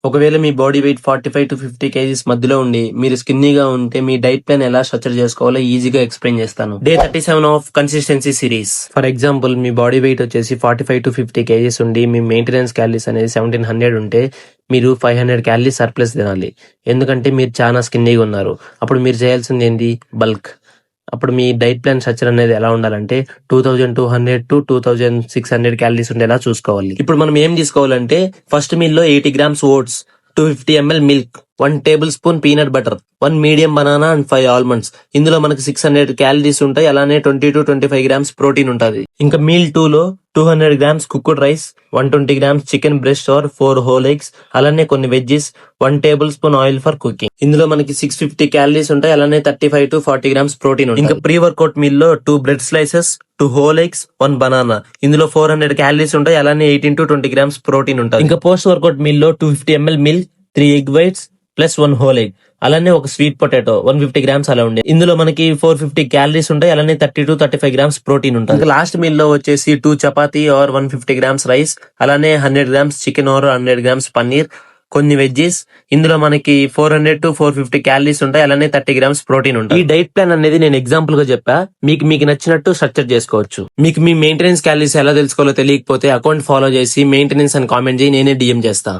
ఒకవేళ మీ body weight 45 to 50 kgs మధ్యలో ఉండి మీరు స్కిన్నీగా ఉంటే మీ డైట్ ప్లాన్ ఎలా స్ట్రక్చర్ చేసుకోవాలో ఈజీగా ఎక్స్ప్లెయిన్ చేస్తాను. Day 37 of consistency series. For example me body weight వచ్చేసి 45 to 50 kgs ఉండి మీ మెయింటెనెన్స్ క్యాలరీస్ అనేది 1700 ఉంటే మీరు 500 క్యాలరీస్ సర్ప్లస్ తినాలి. ఎందుకంటే మీరు చాలా స్కిన్నీగా ఉన్నారు. అప్పుడు మీరు చేయాల్సింది ఏంటి? బల్క్. అప్పుడు మీ డైట్ ప్లాన్ స్ట్రక్చర్ అనేది ఎలా ఉండాలంటే 2200 to 2600 క్యాలరీస్ ఉండేలా చూసుకోవాలి. ఇప్పుడు మనం ఏం తీసుకోవాలంటే ఫస్ట్ మీల్ లో 80 grams oats, 250 ml milk, 1 tablespoon peanut butter, 1 medium banana and 5 almonds. ఇందులో మనకి 600 క్యాలరీస్ ఉంటాయి. అలానే 20 to 25 grams ప్రోటీన్ ఉంటుంది. ఇంకా మీల్ 2 లో 200 grams cooked rice, 120 grams chicken breast or 4 whole eggs, అలానే కొన్ని veggies, 1 tablespoon oil for cooking. ఇందులో మనకి 650 క్యాలరీస్ ఉంటాయి. అలానే 35 to 40 grams ప్రోటీన్ ఉంటుంది. ఇంకా ప్రీ వర్కౌట్ మీల్ లో 2 bread slices, 2 whole eggs, 1 banana. ఇందులో 400 క్యాలరీస్ ఉంటాయి. అలానే 18 to 20 grams ప్రోటీన్ ఉంటుంది. ఇంకా పోస్ట్ వర్కౌట్ మీల్ లో 250 ml milk, 3 egg whites plus 1 whole egg, అలానే ఒక స్వీట్ పొటాటో 150 grams అలా ఉండే. ఇందులో మనకి 450 క్యాలరీస్ ఉంటాయి. అలానే 30 to 35 grams ప్రోటీన్ ఉంటుంది. ఇంకా లాస్ట్ మీల్ లో వచ్చేసి 2 చపాతీ ఆర్ 150 grams రైస్, అలానే 100 grams chicken or 100 grams paneer, కొన్ని వెజ్జెస్. ఇందులో మనకి 400 to 450 క్యాలరీస్ ఉంటాయి. అలానే 30 grams ప్రోటీన్ ఉంటుంది. ఈ డైట్ ప్లాన్ అనేది నేను ఎగ్జాంపుల్ గా చెప్పా. మీకు నచ్చినట్టు స్ట్రక్చర్ చేసుకోవచ్చు. మీకు మీ మెయింటెనెన్స్ క్యాలరీస్ ఎలా తెలుసుకోవాలో తెలియకపోతే అకౌంట్ ఫాలో చేసి మెయింటెనెన్స్ అని కామెంట్ చేయి, నేనే డిఎం చేస్తా.